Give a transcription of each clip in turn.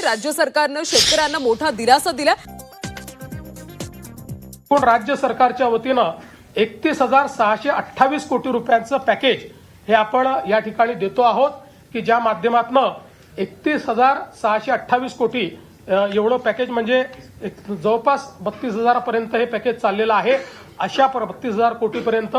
राज्य सरकारनं शेतकऱ्यांना मोठा दिलासा दिला। पण राज्य सरकारच्या वतीनं 31,628 कोटी रुपयांचं पॅकेज हे आपण या ठिकाणी देतो आहोत की ज्या माध्यमातून 31,628 कोटी एवढं पॅकेज म्हणजे जवळपास 32,000 पर्यंत हे पॅकेज चाललेलं आहे। अशा 32,000 कोटी पर्यंत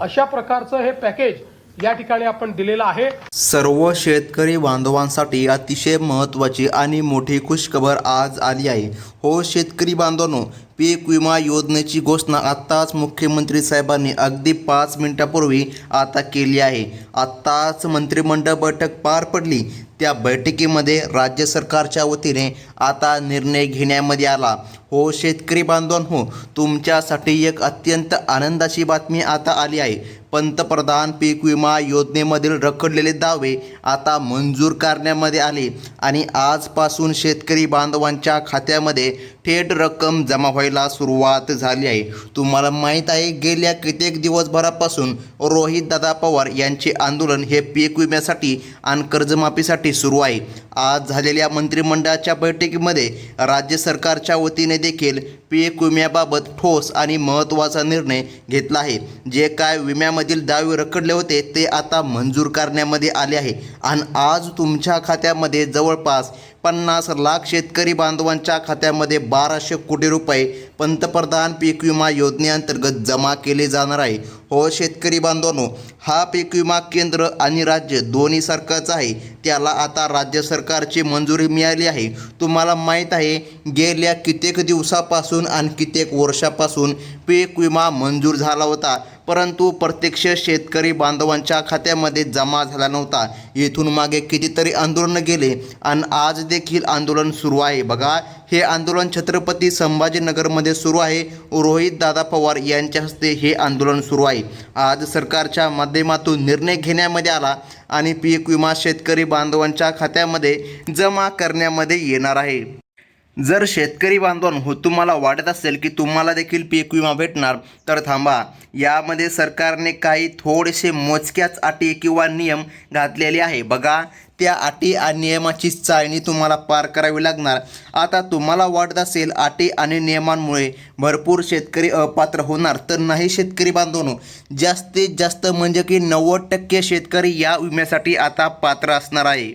अशा प्रकारचं हे पॅकेज या ठिकाणी आपण दिलेलं आहे। सर्व शेतकरी बांधवांसाठी अतिशय महत्त्वाची आणि मोठी खुशखबर आज आली आहे। हो शेतकरी बांधवांनो, पीक विमा योजनेची घोषणा आत्ताच मुख्यमंत्री साहेबांनी अगदी 5 मिनिटापूर्वी आता केली आहे। आत्ताच मंत्रिमंडळ बैठक पार पडली। त्या बैठकीमध्ये राज्य सरकारच्या वतीने आता निर्णय घेण्यामध्ये आला। हो शेतकरी बांधवांनो, तुमच्यासाठी एक अत्यंत आनंदाची बातमी आता आली आहे। पंतप्रधान पीक विमा योजनेमधील रखडलेले दावे आता मंजूर करण्यामध्ये आले आणि आजपासून शेतकरी बांधवांच्या खात्यामध्ये थेट रक्कम जमा व्हायला सुरुवात झाली आहे। तुम्हाला माहीत आहे, गेल्या कित्येक दिवसभरापासून रोहितदादा पवार यांचे आंदोलन हे पीक विम्यासाठी आणि कर्जमाफीसाठी सुरू आहे। आज झालेल्या मंत्रिमंडळाच्या बैठकीमध्ये राज्य सरकारच्या वतीने देखील पीक विम्याबाबत ठोस आणि महत्त्वाचा निर्णय घेतला आहे। जे काय विम्यामधील दावे रखडले होते ते आता मंजूर करण्यामध्ये आले आहे आणि आज तुमच्या खात्यामध्ये जवळपास 50 लाख शेतकरी बांधवांच्या खात्यामध्ये 1200 कोटी रुपये पंतप्रधान पीक विमा योजनेअंतर्गत जमा केले जाणार आहे। हो शेतकरी बांधवांनो, हा पीक विमा केंद्र आणि राज्य दोन्ही सरकारचा आहे। त्याला आता राज्य सरकारची मंजुरी मिळाली आहे। तुम्हाला माहीत आहे, गेल्या कित्येक दिवसापासून आणि कित्येक वर्षापासून पीक विमा मंजूर झाला होता, परंतु प्रत्यक्ष शेतकरी बांधवांच्या खात्यामध्ये जमा झाला नव्हता। इथून मागे कितीतरी आंदोलन गेले आणि आज देखील आंदोलन सुरू आहे। बघा, हे आंदोलन छत्रपती संभाजीनगरमध्ये सुरू आहे। रोहितदादा पवार यांच्या हस्ते हे आंदोलन सुरू आहे। आज सरकारच्या माध्यमातून निर्णय घेण्यामध्ये आला आणि पीक विमा शेतकरी बांधवांच्या खात्यामध्ये जमा करण्यामध्ये येणार आहे। जर शेतकरी बांधवांनो, तुम्हाला वाटत असेल की तुम्हाला देखील पीक विमा भेटणार, तर थांबा। यामध्ये सरकारने काही थोडेसे मोजक्याच अटी किंवा नियम घातलेले आहे। बघा, त्या अटी आणि नियमाची चाळणी तुम्हाला पार करावी लागणार। आता तुम्हाला वाटत असेल अटी आणि नियमांमुळे भरपूर शेतकरी अपात्र होणार, तर नाही शेतकरी बांधवांनो, जास्तीत जास्त म्हणजे की 90% शेतकरी या विम्यासाठी आता पात्र असणार आहे।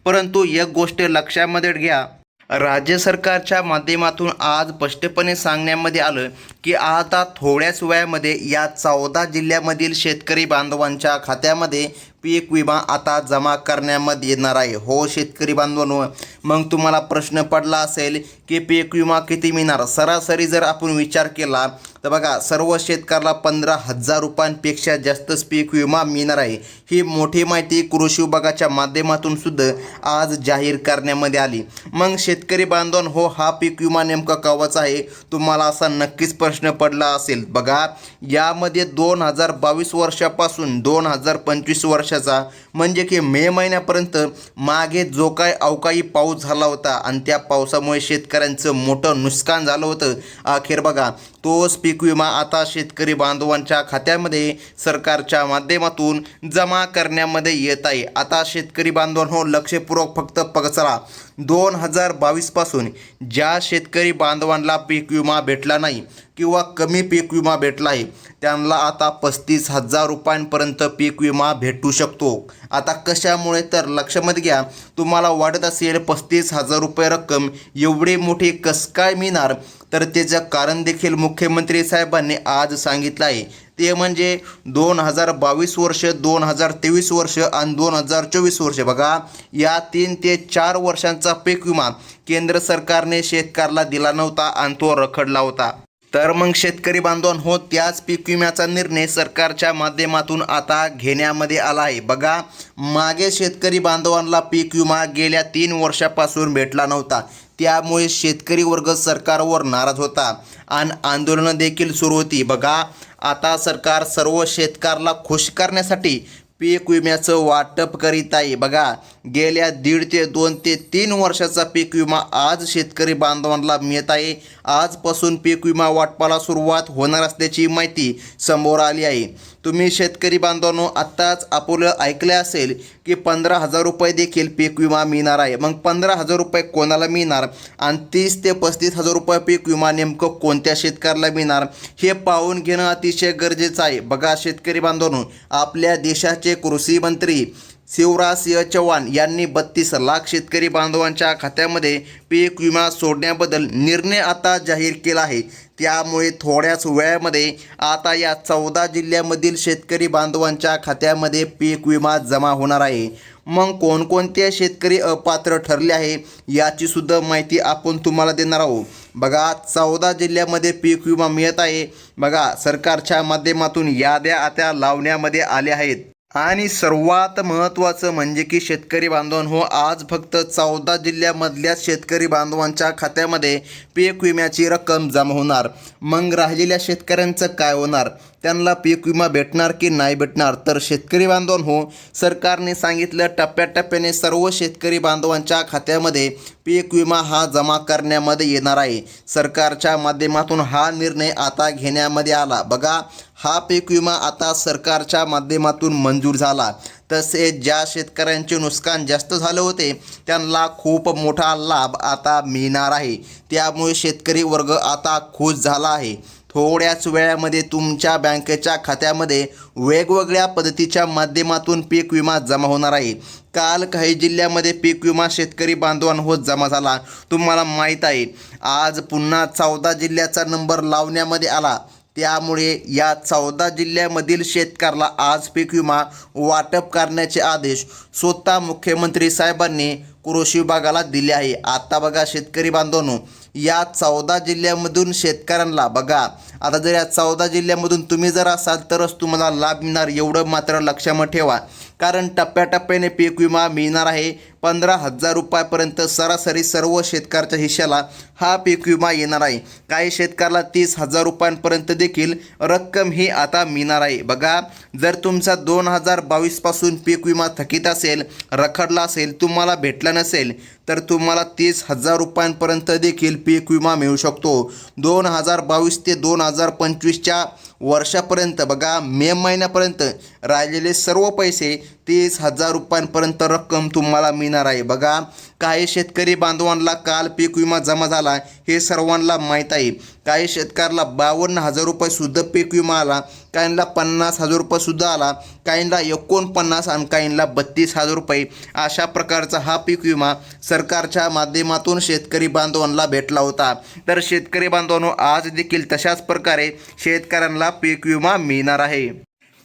परंतु एक गोष्ट लक्षामध्ये घ्या, राज्य सरकारच्या माध्यमातून आज स्पष्टपणे सांगण्यामध्ये आलं की आता थोड्याच वेळामध्ये या 14 जिल्ह्यामधील शेतकरी बांधवांच्या खात्यामध्ये पीक विमा आता जमा करण्यामध्ये येणार आहे। हो शेतकरी बांधवांनो, मग तुम्हाला प्रश्न पडला असेल की पीक विमा किती मिळणार? सरासरी जर आपण विचार केला तर बघा, सर्व शेतकऱ्याला 15,000 रुपयांपेक्षा जास्तच पीक विमा मिळणार आहे। ही मोठी माहिती कृषी विभागाच्या माध्यमातून सुद्धा आज जाहीर करण्यामध्ये आली। मग शेतकरी बांधवांनो, हो हा पीक विमा नेमका केव्हाचा आहे? तुम्हाला असा नक्कीच प्रश्न पडला असेल। बघा, यामध्ये 2022 वर्षापासून 2025 वर्षाचा म्हणजे की मे महिन्यापर्यंत मागे जो काय अवकाळी पाऊस झाला होता आणि त्या पावसामुळे शेतकऱ्यांचं मोठं नुकसान झालं होतं, अखेर बघा तोच पीक विमा आता शेतकरी बांधवांच्या खात्यामध्ये सरकारच्या माध्यमातून जमा करण्यामध्ये येत आहे। आता शेतकरी बांधवांनो, लक्षपूर्वक फक्त चला, 2022 पासून ज्या शेतकरी बांधवांना पीक विमा भेटला नाही किंवा कमी पीक विमा भेटला आहे, त्यांना आता 35,000 रुपयांपर्यंत पीक विमा भेटू शकतो। आता कशामुळे? तर लक्षामध्ये घ्या, तुम्हाला वाटत असेल 35,000 रुपये रक्कम एवढी मोठी कसं काय मिळणार? तर त्याचं कारण देखील मुख्यमंत्री साहेबांनी आज सांगितलं आहे। ते म्हणजे 2022 वर्ष, 2023 वर्ष आणि 2024 वर्ष, बघा या 3 ते 4 वर्षांचा पीक विमा केंद्र सरकारने शेतकऱ्याला दिला नव्हता आणि तो रखडला होता। तर मग शेतकरी बांधवांनो, त्याच पीक विम्याचा निर्णय सरकारच्या माध्यमातून आता घेण्यामध्ये आला आहे। बघा, मागे शेतकरी बांधवांना पीक विमा गेल्या 3 वर्षापासून भेटला नव्हता, त्यामुळे शेतकरी वर्ग सरकारवर नाराज होता आणि आंदोलनं देखील सुरू होती। बघा, आता सरकार सर्व शेतकऱ्याला खुश करण्यासाठी पीक विम्याचं वाटप करीत आहे। बघा, गेल्या 1.5 ते 2 ते 3 वर्षाचा पीक विमा आज शेतकरी बांधवांना मिळत आहे. आजपासून पीक विमा वाटपाला सुरुवात होणार असल्याची माहिती समोर आली आहे. तुम्ही शेतकरी बांधवांनो आत्ताच आपलं ऐकले असेल की 15,000 रुपये देखील पीक विमा मिळणार आहे. मग 15,000 रुपये कोणाला मिळणार आणि 30 ते 35,000 रुपये पीक विमा नेमकं कोणत्या शेतकऱ्याला मिळणार हे पाहून घेणं अतिशय गरजेचं आहे. बघा शेतकरी बांधवांनो, आपल्या देशाचे कृषी मंत्री शिवराज सिंह चौहान यांनी 32 लाख शेतकरी बांधवांच्या खात्यामध्ये पीक विमा सोडण्याबद्दल निर्णय आता जाहीर केला आहे. त्यामुळे थोड्याच वेळामध्ये आता या 14 जिल्ह्यामधील शेतकरी बांधवांच्या खात्यामध्ये पीक विमा जमा होणार आहे. मग कोणकोणते शेतकरी अपात्र ठरले आहे याची सुद्धा माहिती आपण तुम्हाला देणार आहोत. बघा 14 जिल्ह्यामध्ये पीक विमा मिळत आहे. बघा सरकारच्या माध्यमातून याद्या आता लावण्यामध्ये आल्या आहेत. आणि सर्वात महत्त्वाचं म्हणजे की शेतकरी बांधवांनो, आज फक्त 14 जिल्ह्यामधल्याच शेतकरी बांधवांच्या खात्यामध्ये पीक विम्याची रक्कम जमा होणार. मग राहिलेल्या शेतकऱ्यांचं काय होणार? त्यांना पीक विमा भेटणार की नाही भेटणार? तर शेतकरी बांधवांनो, सरकारने सांगितलं टप्प्याटप्प्याने सर्व शेतकरी बांधवांच्या खात्यामध्ये पीक विमा हा जमा करण्यामध्ये येणार आहे. सरकारच्या माध्यमातून हा निर्णय आता घेण्यामध्ये आला. बघा हा पीक विमा आता सरकारच्या माध्यमातून मंजूर झाला. तसेच ज्या शेतकऱ्यांचे नुकसान जास्त झाले होते त्यांना खूप मोठा लाभ आता मिळणार आहे. त्यामुळे शेतकरी वर्ग आता खुश झाला आहे. थोड्याच वेळामध्ये तुमच्या बँकेच्या खात्यामध्ये वेगवेगळ्या पद्धतीच्या माध्यमातून पीक विमा जमा होणार आहे. काल काही जिल्ह्यामध्ये पीक विमा शेतकरी बांधवांहो जमा झाला. तुम्हाला माहीत आहे आज पुन्हा 14 जिल्ह्याचा नंबर लावण्यामध्ये आला. त्यामुळे या 14 जिल्ह्यामधील शेतकऱ्याला आज पीक विमा वाटप करण्याचे आदेश स्वतः मुख्यमंत्री साहेबांनी कृषी विभागाला दिले आहे. आता बघा शेतकरी बांधवांनो, या 14 जिल्ह्यामधून शेतकऱ्यांना बघा आता जर या 14 जिल्ह्यामधून तुम्ही जर असाल तरच तुम्हाला लाभ मिळणार, एवढं मात्र लक्षात ठेवा. कारण टप्प्याटप्प्याने पीक विमा मिळणार आहे. 15,000 रुपयापर्यंत सरासरी सर्व शेतकऱ्याच्या हिश्श्याला हा पीक विमा येणार आहे. काही शेतकऱ्याला 30,000 रुपयांपर्यंत देखील रक्कम ही आता मिळणार आहे. बघा जर तुमचा 2022 पासून पीक विमा थकीत असेल, रखडला असेल, तुम्हाला भेटला नसेल तर तुम्हाला 30,000 रुपयांपर्यंत देखील पीक विमा मिळू शकतो. 2022 ते 2025च्या वर्षापर्यंत बघा मे महिन्यापर्यंत राहिलेले सर्व पैसे 30,000 रुपयांपर्यंत रक्कम तुम्हाला मिळणार आहे. बघा काही शेतकरी बांधवांना काल पीक विमा जमा झाला हे सर्वांना माहीत आहे. काही शेतकऱ्याला 52,000 रुपयेसुद्धा पीक विमा आला, काहींना 50,000 रुपयेसुद्धा आला, काहींना 49 आणि काहींना 32,000 रुपये अशा प्रकारचा हा पीक विमा सरकारच्या माध्यमातून शेतकरी बांधवांना भेटला होता. तर शेतकरी बांधवांनो, आज देखील तशाच प्रकारे शेतकऱ्यांना पीक विमा मिळणार आहे.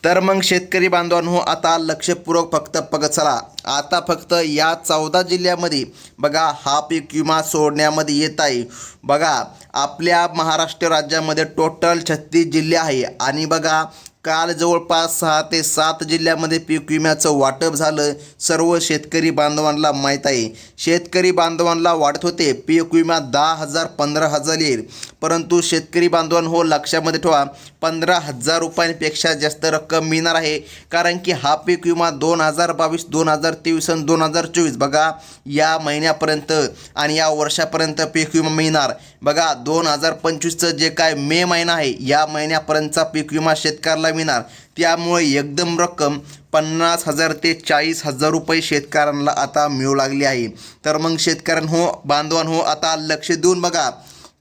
तर मग शेतकरी बांधवांनो, आता लक्षपूर्वक फक्त बघत चला. आता फक्त या 14 जिल्ह्यामध्ये बघा हा पीक विमा सोडण्यामध्ये येत आहे. बघा आपल्या महाराष्ट्र राज्यामध्ये टोटल 36 जिल्हे आहे आणि बघा काल जवळपास 6 ते 7 जिल्ह्यामध्ये पीक विम्याचं वाटप झालं. सर्व शेतकरी बांधवांना माहीत आहे. शेतकरी बांधवांना वाटत होते पीक विमा 10,000 15,000 येईल, परंतु शेतकरी बांधवांहो लक्षामध्ये ठेवा 15,000 रुपयांपेक्षा जास्त रक्कम मिळणार आहे. कारण की हा पीक विमा 2022 2023 आणि 2024 बघा या महिन्यापर्यंत आणि या वर्षापर्यंत पीक विमा मिळणार. बघा 2025चं जे काय मे महिना आहे या महिन्यापर्यंतचा पीक विमा शेतकऱ्याला मिळणार. त्यामुळे एकदम रक्कम 50,000 ते 40,000 रुपये शेतकऱ्यांना आता मिळू लागली आहे. तर मग शेतकऱ्यांहो बांधवांहो, आता लक्ष देऊन बघा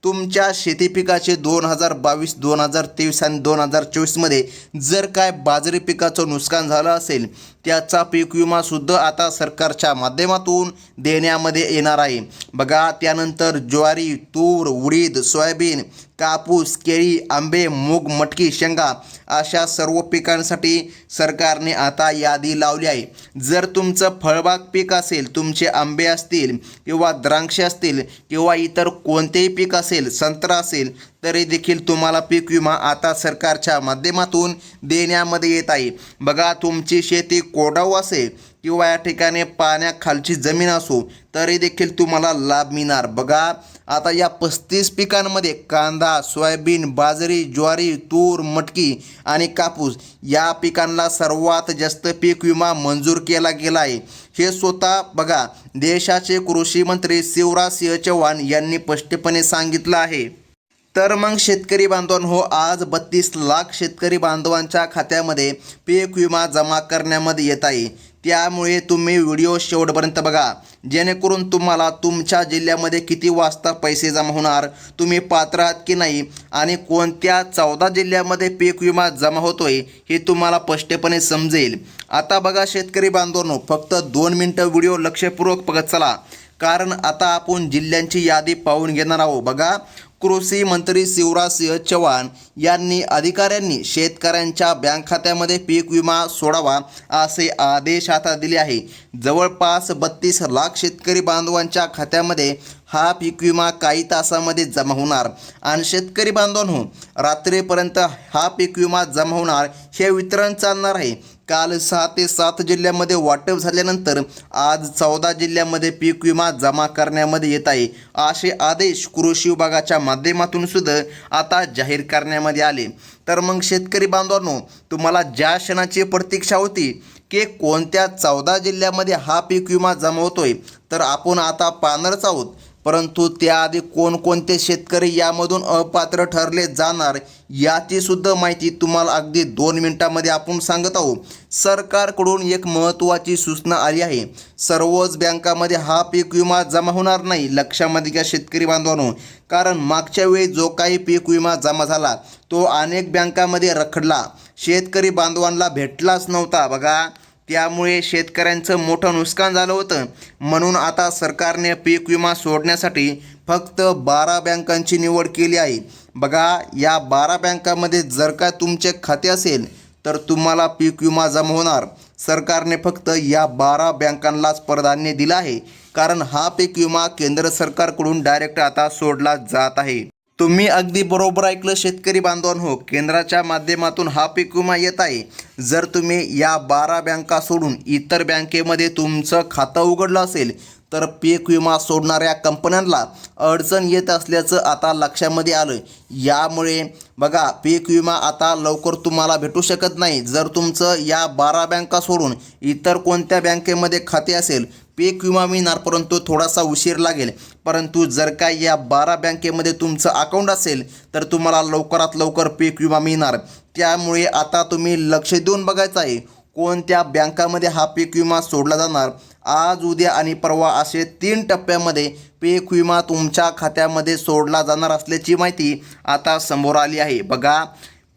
तुमच्या शेती पिकाचे 2022 2023 आणि 2024मध्ये जर काय बाजरी पिकाचं नुकसान झालं असेल त्याचा पीक विमासुद्धा आता सरकारच्या माध्यमातून देण्यामध्ये येणार आहे. बघा त्यानंतर ज्वारी, तूर, उडीद, सोयाबीन, कापूस, केळी, आंबे, मूग, मटकी, शेंगा अशा सर्व पिकांसाठी सरकारने आता यादी लावली आहे. जर तुमचं फळबाग पीक असेल, तुमचे आंबे असतील किंवा द्राक्षे असतील किंवा इतर कोणतेही पीक असेल, संत्रा असेल, तरी देखील तुम्हाला पीक विमा आता सरकारच्या माध्यमातून देण्यामध्ये येत आहे. बघा तुमची शेती कोरडाऊ असेल किंवा या ठिकाणी पाण्याखालची जमीन असो तरी देखील तुम्हाला लाभ मिळणार. बघा आता या 35 पिकांमध्ये कांदा, सोयाबीन, बाजरी, ज्वारी, तूर, मटकी आणि कापूस या पिकांना सर्वात जास्त पीक विमा मंजूर केला गेला आहे. हे स्वतः बघा देशाचे कृषी मंत्री शिवराज सिंह चौहान यांनी स्पष्टपणे सांगितलं आहे. तर मग शेतकरी बांधवांनो, आज 32 लाख शेतकरी बांधवांच्या खात्यामध्ये पीक विमा जमा करण्यामध्ये येत आहे. त्यामुळे तुम्ही व्हिडिओ शेवटपर्यंत बघा, जेणेकरून तुम्हाला तुमच्या जिल्ह्यामध्ये किती वाजता पैसे जमा होणार, तुम्ही पात्र आहात की नाही आणि कोणत्या 14 जिल्ह्यामध्ये पीक विमा जमा होतोय हे तुम्हाला स्पष्टपणे समजेल. आता बघा शेतकरी बांधवांनो, फक्त 2 मिनटं व्हिडिओ लक्षपूर्वक बघत चला, कारण आता आपण जिल्ह्यांची यादी पाहून घेणार आहोत. बघा कृषी मंत्री शिवराज सिंह चौहान यांनी अधिकाऱ्यांनी शेतकऱ्यांच्या बँक खात्यामध्ये पीक विमा सोडावा असे आदेश आता दिले आहे. जवळपास 32 लाख शेतकरी बांधवांच्या खात्यामध्ये हा पीक विमा काही तासामध्ये जमा होणार आणि शेतकरी बांधवांनो, रात्रीपर्यंत हा पीक विमा जमा होणार. हे वितरण चालणार आहे. काल 6 ते 7 जिल्ह्यामध्ये वाटप झाल्यानंतर आज 14 जिल्ह्यामध्ये पीक विमा जमा करण्यामध्ये येत आहे. असे आदेश कृषी विभागाच्या माध्यमातून सुद्धा आता जाहीर करण्यामध्ये आले. तर मग शेतकरी बांधवांनो, तुम्हाला ज्या क्षणाची प्रतीक्षा होती की कोणत्या 14 जिल्ह्यामध्ये हा पीक विमा जमा होतोय, तर आपण आता पाहणारच आहोत. परंतु त्याआधी कोणकोणते शेतकरी यामधून अपात्र ठरले जाणार याची सुद्धा माहिती तुम्हाला अगदी 2 मिनिटांमध्ये आपण सांगत आहोत. सरकारकडून एक महत्त्वाची सूचना आली आहे. सर्वच बँकामध्ये हा पीक विमा जमा होणार नाही. लक्षामध्ये घ्या शेतकरी बांधवांनो, कारण मागच्या वेळी जो काही पीक विमा जमा झाला तो अनेक बँकामध्ये रखडला, शेतकरी बांधवांना भेटलाच नव्हता. बघा त्यामुळे शेतकऱ्यांचं मोठं नुकसान झालं होतं. म्हणून आता सरकारने पीक विमा सोडण्यासाठी फक्त 12 बँकांची निवड केली आहे. बघा या 12 बँकामध्ये जर का तुमचे खाते असेल तर तुम्हाला पीक विमा जमा होणार. सरकारने फक्त या 12 बँकांनाच प्राधान्य दिलं आहे, कारण हा पीक विमा केंद्र सरकारकडून डायरेक्ट आता सोडला जात आहे. तुम्ही अगदी बरोबर ऐकलं शेतकरी बांधवांनो, केंद्राच्या माध्यमातून हा पीक विमा येत आहे. जर तुम्ही या 12 बँका सोडून इतर बँकेमध्ये तुमचं खातं उघडलं असेल तर पीक विमा सोडणाऱ्या कंपन्यांना अडचण येत असल्याचं आता लक्षामध्ये आलं. यामुळे बघा पीक विमा आता लवकर तुम्हाला भेटू शकत नाही. जर तुमचं या 12 बँका सोडून इतर कोणत्या बँकेमध्ये खाते असेल, पीक विमा मिळणार, परंतु थोडासा उशीर लागेल. परंतु जर का या 12 बँकेमध्ये तुमचं अकाउंट असेल तर तुम्हाला लवकरात लवकर पीक विमा मिळणार. त्यामुळे आता तुम्ही लक्ष देऊन बघायचं आहे कोणत्या बँकामध्ये हा पीक विमा सोडला जाणार. आज, उद्या आणि परवा असे 3 टप्प्यामध्ये पीक विमा तुमच्या खात्यामध्ये सोडला जाणार असल्याची माहिती आता समोर आली आहे. बघा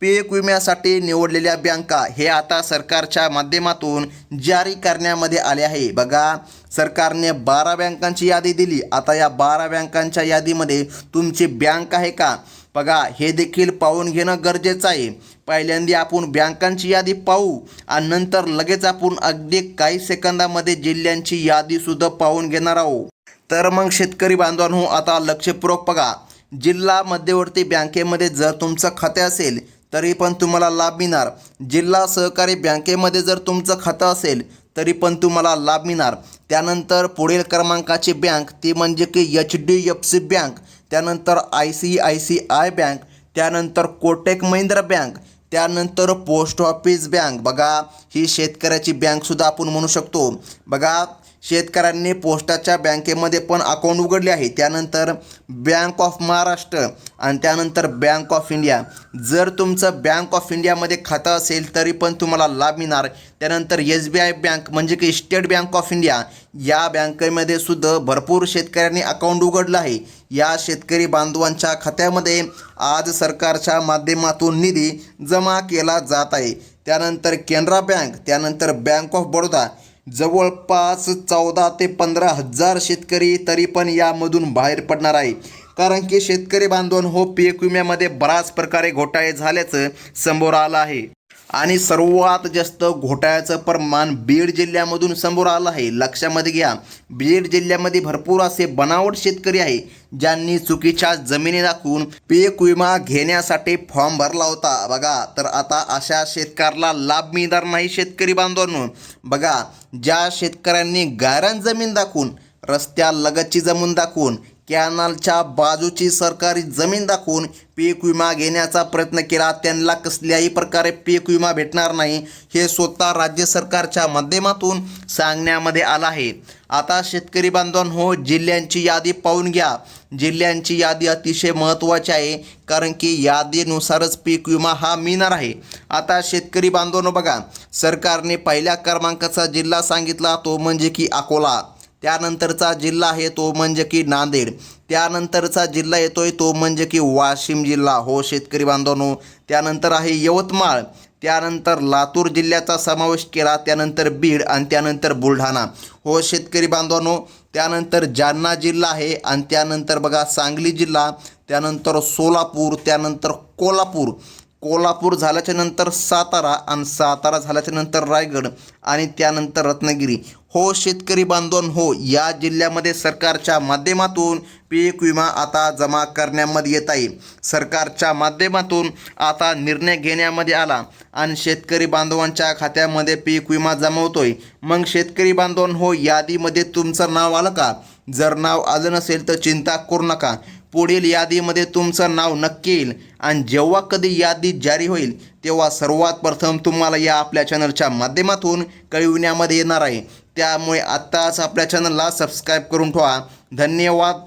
पीक विम्यासाठी निवडलेल्या बँका हे आता सरकारच्या माध्यमातून जारी करण्यामध्ये आले आहे. बघा सरकारने 12 बँकांची यादी दिली. आता या 12 बँकांच्या यादीमध्ये तुमची बँक आहे का, बघा हे देखील पाहून घेणं गरजेचं आहे. पहिल्यांदा आपण बँकांची यादी पाहू आणि नंतर लगेच आपण अगदी काही सेकंदामध्ये जिल्ह्यांची यादीसुद्धा पाहून घेणार आहोत. तर मग शेतकरी बांधवांनो, आता लक्षपूर्वक बघा. जिल्हा मध्यवर्ती बँकेमध्ये जर तुमचं खाते असेल तरी पण तुम्हाला लाभ मिळणार. जिल्हा सहकारी बँकेमध्ये जर तुमचं खातं असेल तरी पण तुम्हाला लाभ मिळणार. त्यानंतर पुढील क्रमांकाची बँक ती म्हणजे की HDFC बँक, त्यानंतर ICICI बँक, त्यानंतर कोटक महिंद्रा बँक, त्यानंतर पोस्ट ऑफिस बँक. बघा ही शेतकऱ्याची बँकसुद्धा आपण म्हणू शकतो. बघा शेतकऱ्यांनी पोस्टाच्या बँकेमध्ये पण अकाउंट उघडले आहे. त्यानंतर बँक ऑफ महाराष्ट्र आणि त्यानंतर बँक ऑफ इंडिया. जर तुमचं बँक ऑफ इंडियामध्ये खातं असेल तरी पण तुम्हाला लाभ मिळणार. त्यानंतर SBI बँक म्हणजे की स्टेट बँक ऑफ इंडिया, या बँकेमध्ये सुद्धा भरपूर शेतकऱ्यांनी अकाउंट उघडलं आहे. या शेतकरी बांधवांच्या खात्यामध्ये आज सरकारच्या माध्यमातून निधी जमा केला जात आहे. त्यानंतर कॅनरा बँक, त्यानंतर बँक ऑफ बडोदा. जवळपास 14 ते 15 हजार शेतकरी तरी पण यामधून बाहेर पडणार आहे. कारण की शेतकरी बांधवांनो, पीक विम्यामध्ये बऱ्याच प्रकारे घोटाळे झाल्याचं समोर आलं आहे. आणि सर्वात जास्त घोटाळ्याचं प्रमाण बीड जिल्ह्यामधून समोर आलं आहे. लक्षामध्ये घ्या, बीड जिल्ह्यामध्ये भरपूर असे बनावट शेतकरी आहे ज्यांनी चुकीच्या जमिनी दाखवून पीक विमा घेण्यासाठी फॉर्म भरला होता. बघा, तर आता अशा शेतकऱ्याला लाभ मिळणार नाही. शेतकरी बांधवांनो बघा, ज्या शेतकऱ्यांनी गायरान जमीन दाखवून, रस्त्यालगतची जमीन दाखवून, कॅनलच्या बाजूची सरकारी जमीन दाखवून पीक विमा घेण्याचा प्रयत्न केला, त्यांना कसल्याही प्रकारे पीक विमा भेटणार नाही, हे स्वतः राज्य सरकारच्या माध्यमातून सांगण्यामध्ये आलं आहे. आता शेतकरी बांधवांनो, जिल्ह्यांची यादी पाहून घ्या. जिल्ह्यांची यादी अतिशय महत्त्वाची आहे, कारण की यादीनुसारच पीक विमा हा मिळणार आहे. आता शेतकरी बांधवांनो बघा, सरकारने पहिल्या क्रमांकाचा जिल्हा सांगितला तो म्हणजे की अकोला. त्यानंतरचा जिल्हा आहे तो म्हणजे की नांदेड. त्यानंतरचा जिल्हा येतोय तो म्हणजे की वाशिम जिल्हा. हो शेतकरी बांधवांनो, त्यानंतर आहे यवतमाळ, त्यानंतर लातूर जिल्ह्याचा समावेश केला, त्यानंतर बीड आणि त्यानंतर बुलढाणा. हो शेतकरी बांधवांनो, त्यानंतर जालना जिल्हा आहे आणि त्यानंतर बघा सांगली जिल्हा, त्यानंतर सोलापूर, त्यानंतर कोल्हापूर झाल्याच्या नंतर सातारा आणि सातारा झाल्याच्या नंतर रायगड आणि त्यानंतर रत्नागिरी. हो शेतकरी बांधवांनो, या जिल्ह्यामध्ये सरकारच्या माध्यमातून पीक विमा आता जमा करण्यामध्ये येत आहे. सरकारच्या माध्यमातून आता निर्णय घेण्यामध्ये आला आणि शेतकरी बांधवांच्या खात्यामध्ये पीक विमा जमा होतोय. मग शेतकरी बांधवांनो, यादीमध्ये तुमचं नाव आलं का? जर नाव आलं नसेल तर चिंता करू नका, पुढील यादीमध्ये तुमचं नाव नक्की येईल. आणि जेव्हा कधी यादी जारी होईल तेव्हा सर्वात प्रथम तुम्हाला या आपल्या चॅनलच्या माध्यमातून कळविण्यामध्ये येणार आहे. त्यामुळे आत्ताच आपल्या चॅनलला सबस्क्राईब करून ठेवा. धन्यवाद.